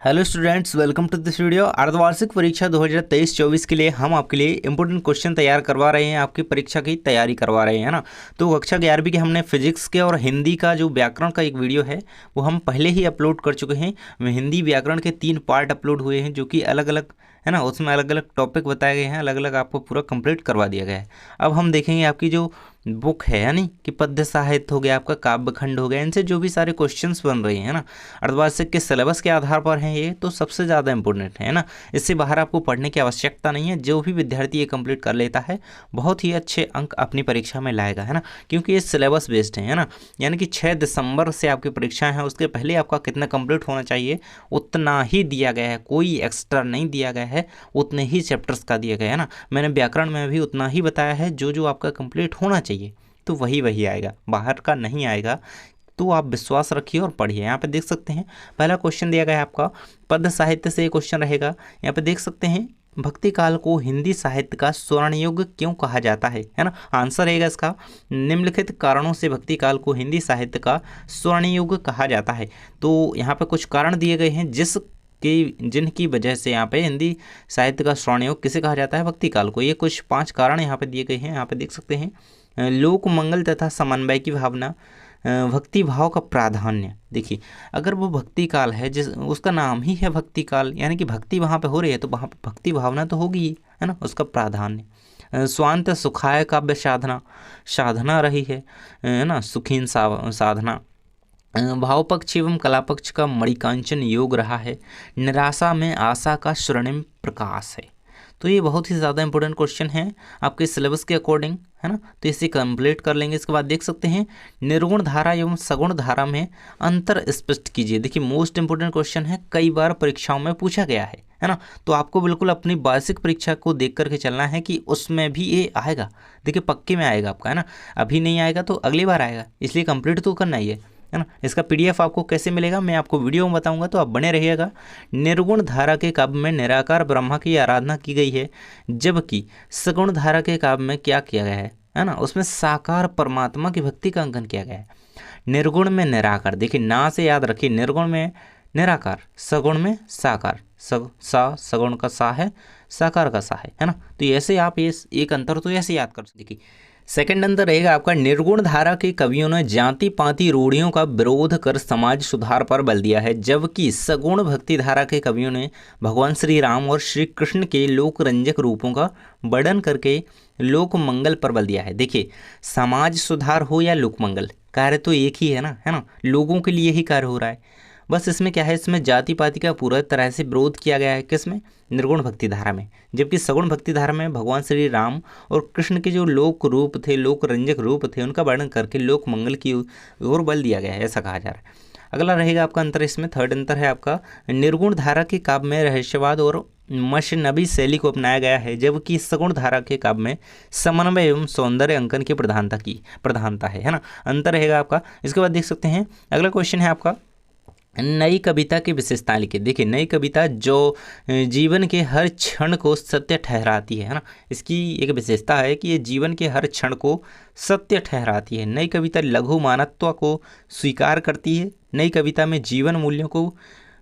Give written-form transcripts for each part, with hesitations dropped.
Hello students, welcome to this video. अर्धवार्षिक परीक्षा 2023-24 के लिए हम आपके लिए इंपॉर्टेंट क्वेश्चन तैयार करवा रहे हैं, आपकी परीक्षा की तैयारी करवा रहे हैं ना। तो कक्षा 11वीं के हमने फिजिक्स के और हिंदी का जो व्याकरण का एक वीडियो है वो हम पहले ही अपलोड कर चुके हैं। हिंदी व्याकरण के 3 पार्ट अपलोड हुए हैं जो कि अलग अलग है ना, उसमें अलग अलग टॉपिक बताए गए हैं, अलग अलग आपको पूरा कंप्लीट करवा दिया गया है। अब हम देखेंगे आपकी जो बुक है यानी कि पद्य साहित्य हो गया, आपका काव्य खंड हो गया, इनसे जो भी सारे क्वेश्चंस बन रहे हैं ना अर्धवार्षिक के सिलेबस के आधार पर हैं, ये तो सबसे ज़्यादा इंपॉर्टेंट है ना। इससे बाहर आपको पढ़ने की आवश्यकता नहीं है। जो भी विद्यार्थी ये कंप्लीट कर लेता है बहुत ही अच्छे अंक अपनी परीक्षा में लाएगा, है ना, क्योंकि ये सिलेबस बेस्ड है ना। यानी कि 6 दिसंबर से आपकी परीक्षा है, उसके पहले आपका कितना कंप्लीट होना चाहिए उतना ही दिया गया है, कोई एक्स्ट्रा नहीं दिया गया है, उतने ही चैप्टर्स का दिया गया है ना। मैंने व्याकरण में भी उतना ही बताया है, जो जो आपका कंप्लीट होना चाहिए तो वही वही आएगा, बाहर का नहीं आएगा। तो आप विश्वास रखिए और पढ़िए। यहाँ पे देख सकते हैं पहला क्वेश्चन दिया गया है आपका, पद्य साहित्य से ये क्वेश्चन रहेगा। यहाँ पे देख सकते हैं भक्ति काल को हिंदी साहित्य का स्वर्ण युग क्यों कहा जाता है ना। आंसर रहेगा इसका, निम्नलिखित कारणों से भक्ति काल को हिंदी साहित्य का स्वर्ण युग कहा जाता है। तो यहाँ पे कुछ कारण दिए गए हैं जिनकी वजह से यहाँ पे हिंदी साहित्य का स्वर्ण युग किसे कहा जाता है, भक्ति काल को। ये कुछ 5 कारण यहाँ पे दिए गए हैं। यहाँ पे देख सकते हैं लोक मंगल तथा समन्वय की भावना, भक्ति भाव का प्राधान्य। देखिए अगर वो भक्ति काल है, जिस उसका नाम ही है भक्ति काल, यानी कि भक्ति वहाँ पे हो रही है तो वहाँ पे भक्ति भावना तो होगी ही, है ना, उसका प्राधान्य। स्वांत सुखाय काव्य साधना, साधना रही है ना, सुखीन साधना। भाव पक्ष एवं कला पक्ष का मणिकांचन योग रहा है। निराशा में आशा का स्वर्णिम प्रकाश है। तो ये बहुत ही ज़्यादा इंपॉर्टेंट क्वेश्चन है आपके सिलेबस के अकॉर्डिंग, है ना। तो इसे कंप्लीट कर लेंगे। इसके बाद देख सकते हैं निर्गुण धारा एवं सगुण धारा में अंतर स्पष्ट कीजिए। देखिए मोस्ट इंपॉर्टेंट क्वेश्चन है, कई बार परीक्षाओं में पूछा गया है ना। तो आपको बिल्कुल अपनी वार्षिक परीक्षा को देख करके चलना है कि उसमें भी ये आएगा। देखिए पक्के में आएगा आपका, है ना। अभी नहीं आएगा तो अगली बार आएगा, इसलिए कंप्लीट तो करना ही है ना। इसका पीडीएफ आपको कैसे मिलेगा मैं आपको वीडियो में बताऊंगा, तो आप बने रहिएगा। निर्गुण धारा के काव्य में निराकार ब्रह्मा की आराधना की गई है, जबकि सगुण धारा के काव्य में क्या किया गया है ना, उसमें साकार परमात्मा की भक्ति का अंकन किया गया है। निर्गुण में निराकार, देखिए ना से याद रखिए, निर्गुण में निराकार, सगुण में साकार, सगुण का सा है, साकार का सा है ना। तो ऐसे आप ये एक अंतर तो ऐसे याद कर सकते। देखिए सेकंड अंतर रहेगा आपका, निर्गुण धारा के कवियों ने जाति पाति रूढ़ियों का विरोध कर समाज सुधार पर बल दिया है, जबकि सगुण भक्ति धारा के कवियों ने भगवान श्री राम और श्री कृष्ण के लोक रंजक रूपों का वर्णन करके लोक मंगल पर बल दिया है। देखिए समाज सुधार हो या लोक मंगल, कार्य तो एक ही है ना, लोगों के लिए ही कार्य हो रहा है। बस इसमें क्या है, इसमें जाति पाति का पूरा तरह से विरोध किया गया है, किसमें, निर्गुण भक्ति धारा में। जबकि सगुण भक्ति धारा में भगवान श्री राम और कृष्ण के जो लोक रूप थे, लोक रंजक रूप थे, उनका वर्णन करके लोक मंगल की ओर बल दिया गया है, ऐसा कहा जा रहा है। अगला रहेगा आपका अंतर, इसमें थर्ड अंतर है आपका, निर्गुण धारा के काव्य में रहस्यवाद और मशनबी शैली को अपनाया गया है, जबकि सगुण धारा के काव्य में समन्वय एवं सौंदर्य अंकन की प्रधानता है ना। अंतर रहेगा आपका। इसके बाद देख सकते हैं अगला क्वेश्चन है आपका, नई कविता की विशेषताएं लिखिए। देखिए नई कविता जो जीवन के हर क्षण को सत्य ठहराती है ना, इसकी एक विशेषता है कि ये जीवन के हर क्षण को सत्य ठहराती है। नई कविता लघु मानवत्व को स्वीकार करती है। नई कविता में जीवन मूल्यों को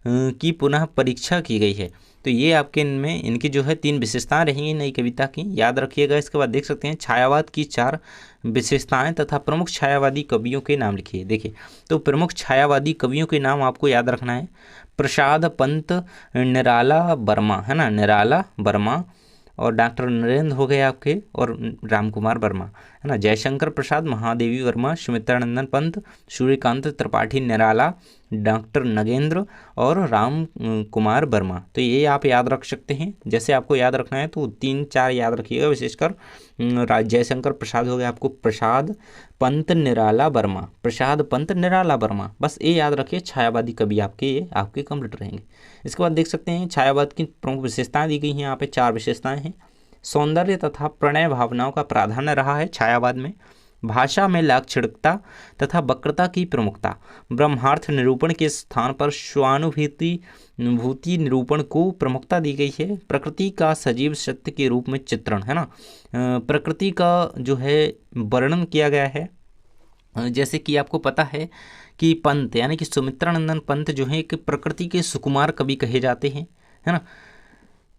की पुनः परीक्षा की गई है। तो ये आपके इनमें इनकी जो है 3 विशेषताएं रहेंगी नई कविता की, याद रखिएगा। इसके बाद देख सकते हैं छायावाद की 4 विशेषताएं तथा प्रमुख छायावादी कवियों के नाम लिखिए। देखिए तो प्रमुख छायावादी कवियों के नाम आपको याद रखना है, प्रसाद पंत, निराला वर्मा, है ना, निराला वर्मा, और डॉक्टर नरेंद्र हो गए आपके, और राम कुमार वर्मा, है ना, जयशंकर प्रसाद, महादेवी वर्मा, सुमित्रानंदन पंत, सूर्यकांत त्रिपाठी निराला, डॉक्टर नगेंद्र और राम कुमार वर्मा। तो ये आप याद रख सकते हैं। जैसे आपको याद रखना है तो 3-4 याद रखिएगा, विशेषकर जयशंकर प्रसाद हो गया आपको, प्रसाद पंत निराला वर्मा, प्रसाद पंत निराला वर्मा, बस ये याद रखिए। छायावादी कवि आपके ये आपके कंप्लीट रहेंगे। इसके बाद देख सकते हैं छायावाद की प्रमुख विशेषताएं दी गई हैं, यहाँ पे 4 विशेषताएं हैं। सौंदर्य तथा प्रणय भावनाओं का प्राधान्य रहा है छायावाद में। भाषा में लाक्षणिकता तथा वक्रता की प्रमुखता। ब्रह्मार्थ निरूपण के स्थान पर स्वानुभूति निरूपण को प्रमुखता दी गई है। प्रकृति का सजीव सत्य के रूप में चित्रण, है ना, प्रकृति का जो है वर्णन किया गया है जैसे कि आपको पता है कि पंत यानी कि सुमित्रा नंदन पंत जो है एक प्रकृति के सुकुमार कवि कहे जाते हैं, है ना।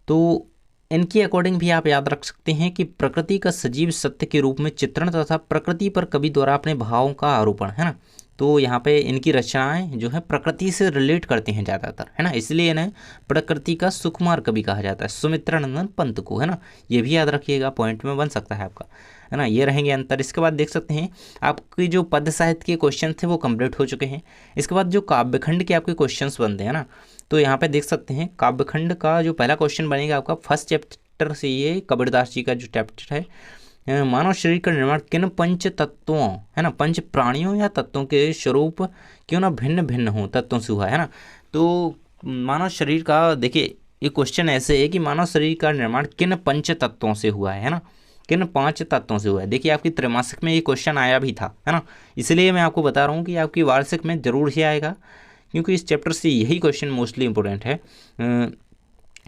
तो इनकी अकॉर्डिंग भी आप याद रख सकते हैं कि प्रकृति का सजीव सत्य के रूप में चित्रण तथा प्रकृति पर कवि द्वारा अपने भावों का आरोपण, है ना। तो यहाँ पे इनकी रचनाएं जो है प्रकृति से रिलेट करती हैं ज़्यादातर, है ना, इसलिए इन्हें प्रकृति का सुकुमार कवि कहा जाता है, सुमित्रा नंदन पंत को, है ना। ये भी याद रखिएगा, पॉइंट में बन सकता है आपका, है ना। ये रहेंगे अंतर। इसके बाद देख सकते हैं आपके जो पद साहित्य के क्वेश्चन थे वो कंप्लीट हो चुके हैं। इसके बाद जो काव्यखंड के आपके क्वेश्चंस बनते हैं ना, तो यहाँ पे देख सकते हैं काव्यखंड का जो पहला क्वेश्चन बनेगा आपका फर्स्ट चैप्टर से, ये कबीरदास जी का जो चैप्टर है, मानव शरीर का निर्माण किन पंच तत्वों, है ना, पंच प्राणियों या तत्वों के स्वरूप क्यों ना भिन्न भिन्न हो तत्वों से हुआ है ना। तो मानव शरीर का देखिए ये क्वेश्चन ऐसे है कि मानव शरीर का निर्माण किन पंच तत्वों से हुआ है ना, किन 5 तत्वों से हुआ है। देखिए आपकी त्रैमासिक में ये क्वेश्चन आया भी था, है ना, इसलिए मैं आपको बता रहा हूँ कि आपकी वार्षिक में जरूर ही आएगा, क्योंकि इस चैप्टर से यही क्वेश्चन मोस्टली इंपॉर्टेंट है।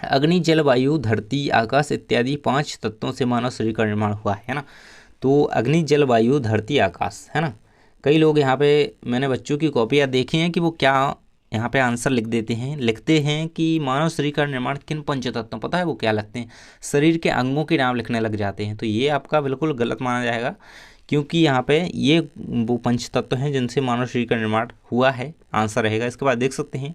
अग्नि जल वायु धरती आकाश इत्यादि 5 तत्वों से मानव शरीर का निर्माण हुआ है ना। तो अग्नि जल वायु धरती आकाश, है ना। कई लोग यहाँ पे मैंने बच्चों की कॉपियाँ देखी हैं कि वो क्या यहाँ पे आंसर लिखते हैं कि मानव शरीर का निर्माण किन पंच तत्वों, पता है वो क्या लिखते हैं, शरीर के अंगों के नाम लिखने लग जाते हैं। तो ये आपका बिल्कुल गलत माना जाएगा, क्योंकि यहाँ पे ये वो पंच तत्व हैं जिनसे मानव शरीर का निर्माण हुआ है, आंसर रहेगा। इसके बाद देख सकते हैं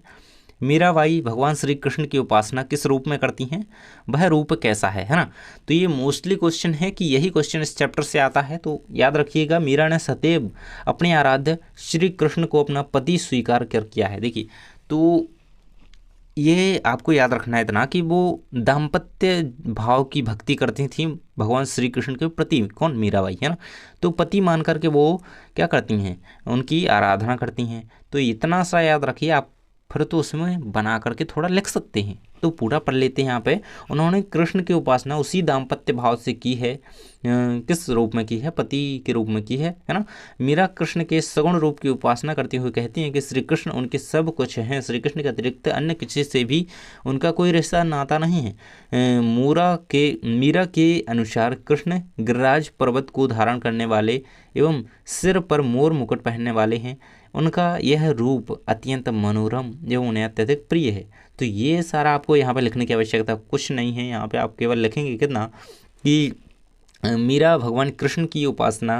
मीराबाई भगवान श्री कृष्ण की उपासना किस रूप में करती हैं, वह रूप कैसा है ना। तो ये मोस्टली क्वेश्चन है कि यही क्वेश्चन इस चैप्टर से आता है। तो याद रखिएगा मीरा ने सदैव अपने आराध्य श्री कृष्ण को अपना पति स्वीकार कर किया है। देखिए तो ये आपको याद रखना है इतना कि वो दाम्पत्य भाव की भक्ति करती थी भगवान श्री कृष्ण के प्रति, कौन, मीराबाई, है ना। तो पति मान करके वो क्या करती हैं, उनकी आराधना करती हैं। तो इतना सा याद रखिए आप, फिर तो उसमें बना करके थोड़ा लिख सकते हैं। तो पूरा पढ़ लेते हैं। यहाँ पे उन्होंने कृष्ण की उपासना उसी दाम्पत्य भाव से की है, किस रूप में की है, पति के रूप में की है ना। मीरा कृष्ण के सगुण रूप की उपासना करते हुए कहती हैं कि श्री कृष्ण उनके सब कुछ हैं, श्री कृष्ण के अतिरिक्त अन्य किसी से भी उनका कोई रिश्ता नाता नहीं है। मीरा के अनुसार कृष्ण गिरिराज पर्वत को धारण करने वाले एवं सिर पर मोर मुकुट पहनने वाले हैं। उनका यह रूप अत्यंत मनोरम एवं उन्हें अत्यधिक प्रिय है। तो ये सारा आपको यहाँ पे लिखने की आवश्यकता कुछ नहीं है। यहाँ पे आप केवल लिखेंगे कितना कि मीरा भगवान कृष्ण की उपासना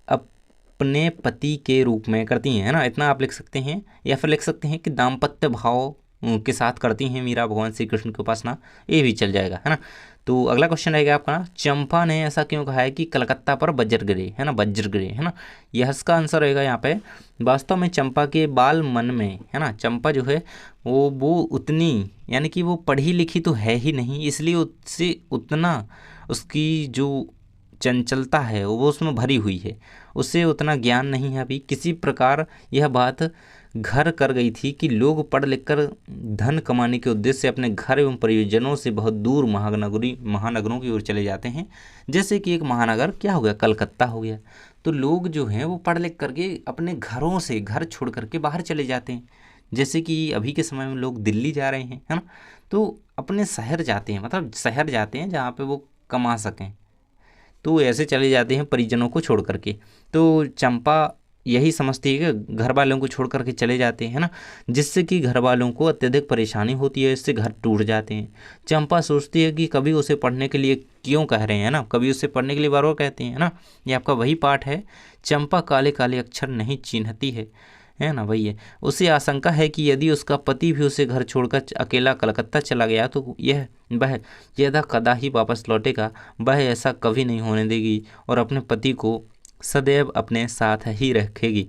अपने पति के रूप में करती हैं, है ना, इतना आप लिख सकते हैं। या फिर लिख सकते हैं कि दाम्पत्य भाव के साथ करती हैं मीरा भगवान श्री कृष्ण की उपासना, ये भी चल जाएगा, है ना। तो अगला क्वेश्चन रहेगा आपका, चंपा ने ऐसा क्यों कहा है कि कलकत्ता पर वज्र गिरे, है ना, वज्र गिरे, है ना। यह इसका आंसर रहेगा यहाँ पे, वास्तव में चंपा के बाल मन में, है ना, चंपा जो है वो उतनी, यानी कि वो पढ़ी लिखी तो है ही नहीं, इसलिए उससे उतना उसकी जो चंचलता है वो उसमें भरी हुई है, उससे उतना ज्ञान नहीं है अभी। किसी प्रकार यह बात घर कर गई थी कि लोग पढ़ लिखकर धन कमाने के उद्देश्य से अपने घर एवं परियोजनों से बहुत दूर महानगरों की ओर चले जाते हैं। जैसे कि एक महानगर क्या हो गया, कलकत्ता हो गया। तो लोग जो हैं वो पढ़ लिख करके अपने घरों से घर छोड़ करके बाहर चले जाते हैं। जैसे कि अभी के समय में लोग दिल्ली जा रहे हैं, है ना, तो अपने शहर जाते हैं, मतलब शहर जाते हैं जहाँ पे वो कमा सकें। तो ऐसे चले जाते हैं परिजनों को छोड़ करके। तो चंपा यही समझती है कि घर वालों को छोड़ करके चले जाते हैं ना, जिससे कि घर वालों को अत्यधिक परेशानी होती है, इससे घर टूट जाते हैं। चंपा सोचती है कि कभी उसे पढ़ने के लिए क्यों कह रहे हैं ना, कभी उसे पढ़ने के लिए बार बार कहते हैं ना। ये आपका वही पाठ है, चंपा काले काले अक्षर नहीं चिन्हती है ना, वही है। उसे आशंका है कि यदि उसका पति भी उसे घर छोड़कर अकेला कलकत्ता चला गया तो वह यदा कदा ही वापस लौटेगा, वह ऐसा कभी नहीं होने देगी और अपने पति को सदैव अपने साथ ही रखेगी।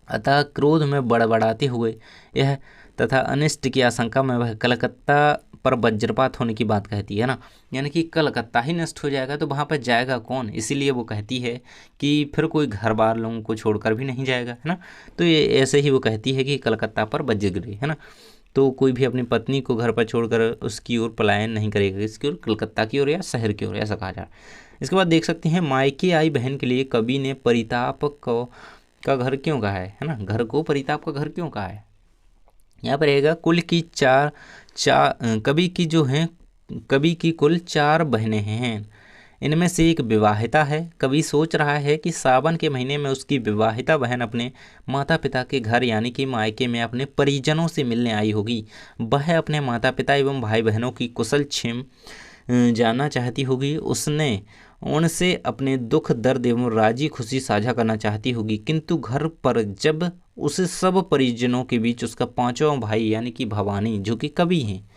अतः क्रोध में बड़बड़ाते हुए यह तथा अनिष्ट की आशंका में वह कलकत्ता पर वज्रपात होने की बात कहती है ना, यानी कि कलकत्ता ही नष्ट हो जाएगा तो वहाँ पर जाएगा कौन, इसीलिए वो कहती है कि फिर कोई घर बार लोगों को छोड़कर भी नहीं जाएगा, है ना। तो ये ऐसे ही वो कहती है कि कलकत्ता पर वज्र गिरे, है ना। तो कोई भी अपनी पत्नी को घर पर छोड़कर उसकी ओर पलायन नहीं करेगा, इसकी ओर, कलकत्ता की ओर या शहर की ओर, ऐसा कहा जा रहा है। इसके बाद देख सकते हैं मायके आई बहन के लिए कवि ने परिताप का घर क्यों कहा है ना, घर को परिताप का घर क्यों कहा है। यहाँ पर रहेगा कुल की कवि की कुल 4 बहनें हैं। इनमें से एक विवाहिता है। कवि सोच रहा है कि सावन के महीने में उसकी विवाहिता बहन अपने माता पिता के घर यानी कि मायके में अपने परिजनों से मिलने आई होगी। वह अपने माता पिता एवं भाई बहनों की कुशल क्षेम जानना चाहती होगी। उसने उनसे अपने दुख दर्द एवं राजी खुशी साझा करना चाहती होगी, किंतु घर पर जब उसे सब परिजनों के बीच उसका पांचवा भाई यानी कि भवानी, जो कि कवि हैं,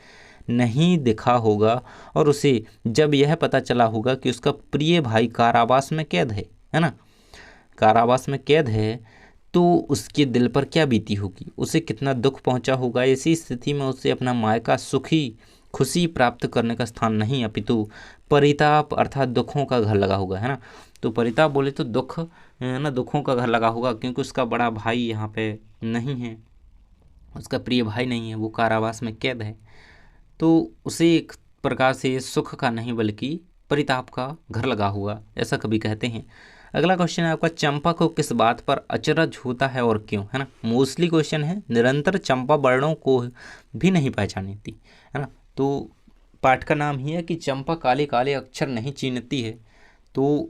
नहीं दिखा होगा और उसे जब यह पता चला होगा कि उसका प्रिय भाई कारावास में कैद है ना, कारावास में कैद है, तो उसके दिल पर क्या बीती होगी, उसे कितना दुख पहुंचा होगा। ऐसी स्थिति में उसे अपना मायका सुखी खुशी प्राप्त करने का स्थान नहीं अपितु परिताप अर्थात दुखों का घर लगा होगा, है ना। तो परिताप बोले तो दुख, है ना, दुखों का घर लगा होगा, क्योंकि उसका बड़ा भाई यहाँ पे नहीं है, उसका प्रिय भाई नहीं है, वो कारावास में कैद है, तो उसे एक प्रकार से सुख का नहीं बल्कि परिताप का घर लगा हुआ, ऐसा कभी कहते हैं। अगला क्वेश्चन है आपका, चंपा को किस बात पर अचरज होता है और क्यों, है ना। मोस्टली क्वेश्चन है। निरंतर चंपा वर्णों को भी नहीं पहचानती, है ना। तो पाठ का नाम ही है कि चंपा काले काले अक्षर नहीं चीनती है, तो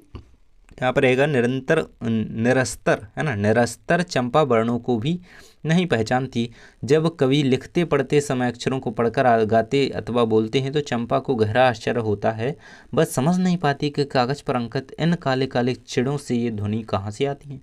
यहाँ पर रहेगा निरंतर निरस्तर, है ना, निरस्तर चंपा वर्णों को भी नहीं पहचानती। जब कवि लिखते पढ़ते समय अक्षरों को पढ़कर गाते अथवा बोलते हैं तो चंपा को गहरा आश्चर्य होता है, बस समझ नहीं पाती कि कागज पर अंकित इन काले काले अक्षरों से ये ध्वनि कहाँ से आती है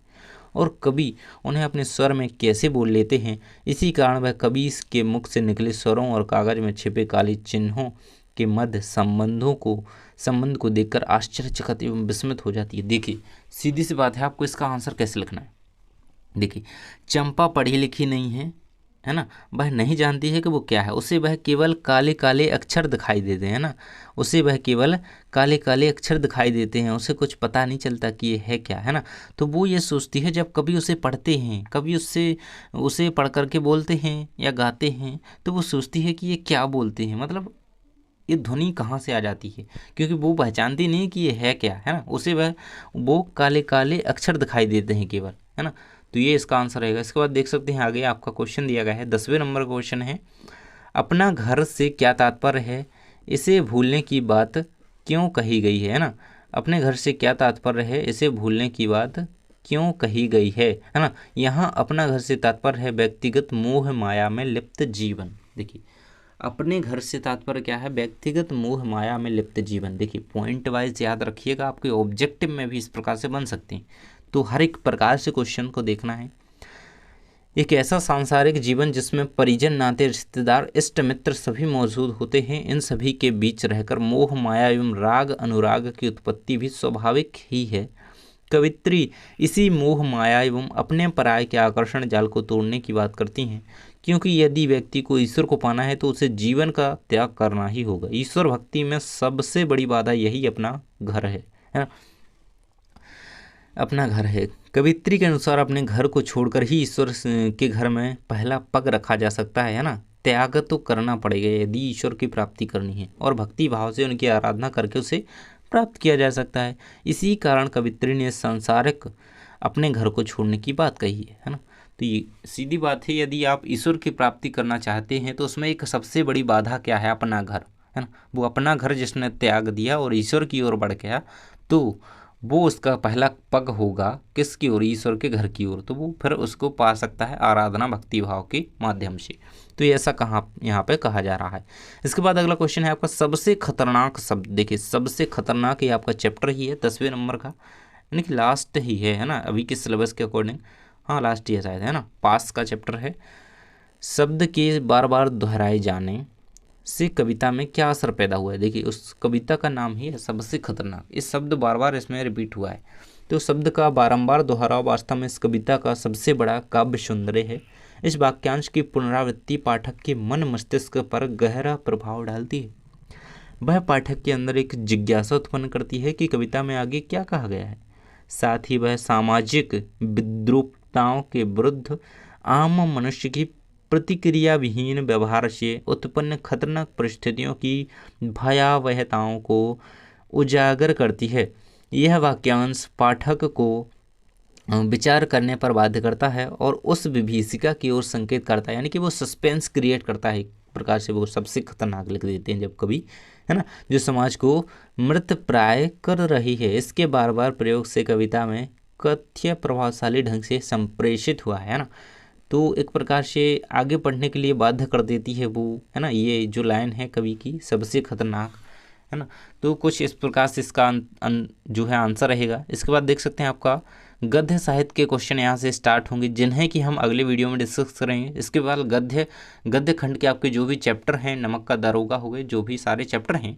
और कवि उन्हें अपने स्वर में कैसे बोल लेते हैं। इसी कारण वह कवि के मुख से निकले स्वरों और कागज में छिपे काले चिन्हों के मध्य संबंध को देखकर आश्चर्यचकित एवं विस्मित हो जाती है। देखिए सीधी सी बात है, आपको इसका आंसर कैसे लिखना है। देखिए चंपा पढ़ी लिखी नहीं है ना, वह नहीं जानती है कि वो क्या है, उसे वह केवल काले काले अक्षर दिखाई देते हैं ना, उसे वह केवल काले काले अक्षर दिखाई देते हैं, उसे कुछ पता नहीं चलता कि ये है क्या, है ना। तो वो ये सोचती है जब कभी उसे पढ़ते हैं, कभी उसे पढ़ करके बोलते हैं या गाते हैं, तो वो सोचती है कि ये क्या बोलते हैं, मतलब ये ध्वनि कहाँ से आ जाती है, क्योंकि वो पहचानती नहीं कि ये है क्या, है ना, उसे वो काले काले अक्षर दिखाई देते हैं केवल, है ना। तो ये इसका आंसर रहेगा। इसके बाद देख सकते हैं आगे आपका क्वेश्चन दिया गया है, 10वें नंबर का क्वेश्चन है, अपना घर से क्या तात्पर्य है, इसे भूलने की बात क्यों कही गई है ना। अपने घर से क्या तात्पर्य है, इसे भूलने की बात क्यों कही गई है ना। यहाँ अपना घर से तात्पर्य है व्यक्तिगत मोह माया में लिप्त जीवन। देखिए अपने घर से तात्पर्य क्या है, व्यक्तिगत मोह माया में लिप्त जीवन। देखिए पॉइंट वाइज याद रखिएगा, आपके ऑब्जेक्टिव में भी इस प्रकार से बन सकते हैं, तो हर एक प्रकार से क्वेश्चन को देखना है। एक ऐसा सांसारिक जीवन जिसमें परिजन नाते रिश्तेदार इष्ट मित्र सभी मौजूद होते हैं, इन सभी के बीच रहकर मोह माया एवं राग अनुराग की उत्पत्ति भी स्वाभाविक ही है। कवित्री इसी मोह माया एवं अपने पराये के आकर्षण जाल को तोड़ने की बात करती हैं, क्योंकि यदि व्यक्ति को ईश्वर को पाना है तो उसे जीवन का त्याग करना ही होगा। ईश्वर भक्ति में सबसे बड़ी बाधा यही अपना घर है ना, अपना घर है। कवित्री के अनुसार अपने घर को छोड़कर ही ईश्वर के घर में पहला पग रखा जा सकता है ना। त्याग तो करना पड़ेगा यदि ईश्वर की प्राप्ति करनी है, और भक्ति भाव से उनकी आराधना करके उसे प्राप्त किया जा सकता है। इसी कारण कवित्री ने सांसारिक अपने घर को छोड़ने की बात कही है ना। तो ये सीधी बात है, यदि आप ईश्वर की प्राप्ति करना चाहते हैं तो उसमें एक सबसे बड़ी बाधा क्या है, अपना घर, है ना। वो अपना घर जिसने त्याग दिया और ईश्वर की ओर बढ़ गया, तो वो उसका पहला पग होगा किसकी ओर, ईश्वर के घर की ओर, तो वो फिर उसको पा सकता है आराधना भक्ति भाव के माध्यम से। तो ऐसा कहाँ यहाँ पे कहा जा रहा है। इसके बाद अगला क्वेश्चन है आपका, सबसे खतरनाक शब्द। देखिए सबसे खतरनाक ये आपका चैप्टर ही है 10वें नंबर का, यानी कि लास्ट ही है ना अभी के सिलेबस के अकॉर्डिंग, हाँ लास्ट ही है शायद, है ना, पास का चैप्टर है। शब्द के बार बार दोहराए जाने से कविता में क्या असर पैदा हुआ है। देखिए उस कविता का नाम ही है सबसे खतरनाक, इस शब्द बार बार इसमें रिपीट हुआ है, तो शब्द का बारंबार दोहराव वास्तव में इस कविता का सबसे बड़ा काव्य सौंदर्य है। इस वाक्यांश की पुनरावृत्ति पाठक के मन मस्तिष्क पर गहरा प्रभाव डालती है। वह पाठक के अंदर एक जिज्ञासा उत्पन्न करती है कि कविता में आगे क्या कहा गया है। साथ ही वह सामाजिक विद्रूपताओं के विरुद्ध आम मनुष्य की प्रतिक्रिया विहीन व्यवहार से उत्पन्न खतरनाक परिस्थितियों की भयावहताओं को उजागर करती है। यह वाक्यांश पाठक को विचार करने पर बाध्य करता है और उस विभीषिका की ओर संकेत करता है, यानी कि वो सस्पेंस क्रिएट करता है प्रकार से वो सबसे खतरनाक लिख देते हैं जब कभी, है ना, जो समाज को मृत प्राय कर रही है। इसके बार बार प्रयोग से कविता में कथ्य प्रभावशाली ढंग से संप्रेषित हुआ है ना। तो एक प्रकार से आगे पढ़ने के लिए बाध्य कर देती है वो, है ना, ये जो लाइन है कवि की, सबसे खतरनाक, है ना। तो कुछ इस प्रकार से इसका जो है आंसर रहेगा। इसके बाद देख सकते हैं आपका गद्य साहित्य के क्वेश्चन यहाँ से स्टार्ट होंगे, जिन्हें कि हम अगले वीडियो में डिस्कस करेंगे। इसके बाद गद्य खंड के आपके जो भी चैप्टर हैं, नमक का दारोगा हो गए, जो भी सारे चैप्टर हैं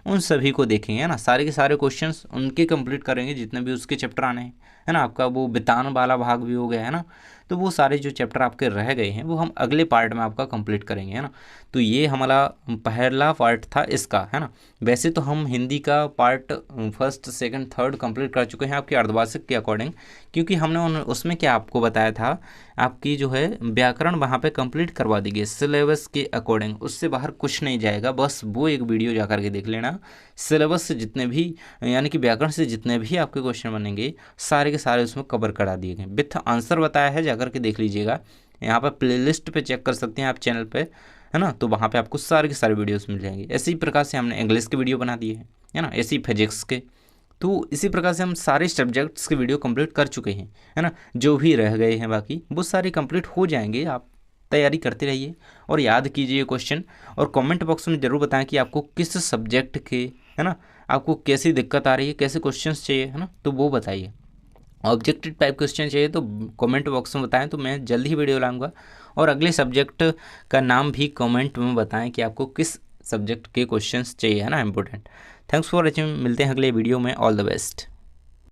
उन सभी को देखेंगे, है ना। सारे के सारे क्वेश्चंस उनके कंप्लीट करेंगे जितने भी उसके चैप्टर आने हैं, है ना। आपका वो बितान वाला भाग भी हो गया, है ना। तो वो सारे जो चैप्टर आपके रह गए हैं वो हम अगले पार्ट में आपका कंप्लीट करेंगे, है ना। तो ये हमारा पहला पार्ट था इसका, है ना। वैसे तो हम हिंदी का part first second third complete कर चुके हैं आपके अर्धवार्षिक के अकॉर्डिंग, क्योंकि हमने उसमें क्या आपको बताया था, आपकी जो है व्याकरण वहाँ पे कंप्लीट करवा दी गई सिलेबस के अकॉर्डिंग, उससे बाहर कुछ नहीं जाएगा। बस वो एक वीडियो जा करके देख लेना। सिलेबस से जितने भी यानी कि व्याकरण से जितने भी आपके क्वेश्चन बनेंगे सारे के सारे उसमें कवर करा दिए गए, विथ आंसर बताया है, जाकर के देख लीजिएगा। यहाँ पर प्लेलिस्ट पे चेक कर सकते हैं आप चैनल पे, है ना। तो वहाँ पे आपको सारे के सारे वीडियोस मिल जाएंगे। इसी प्रकार से हमने इंग्लिश के वीडियो बना दिए हैं, है ना, ऐसी फिजिक्स के। तो इसी प्रकार से हम सारे सब्जेक्ट्स के वीडियो कंप्लीट कर चुके हैं, है ना। जो भी रह गए हैं बाकी वो सारे कंप्लीट हो जाएंगे। आप तैयारी करते रहिए और याद कीजिए क्वेश्चन, और कमेंट बॉक्स में ज़रूर बताएं कि आपको किस सब्जेक्ट के, है ना, आपको कैसी दिक्कत आ रही है, कैसे क्वेश्चंस चाहिए, है ना, तो वो बताइए। ऑब्जेक्टिव टाइप क्वेश्चन चाहिए तो कमेंट बॉक्स में बताएं, तो मैं जल्द ही वीडियो लाऊंगा। और अगले सब्जेक्ट का नाम भी कमेंट में बताएं कि आपको किस सब्जेक्ट के क्वेश्चंस चाहिए, है ना, इंपॉर्टेंट। थैंक्स फॉर वॉचिंग, मिलते हैं अगले वीडियो में। All the best.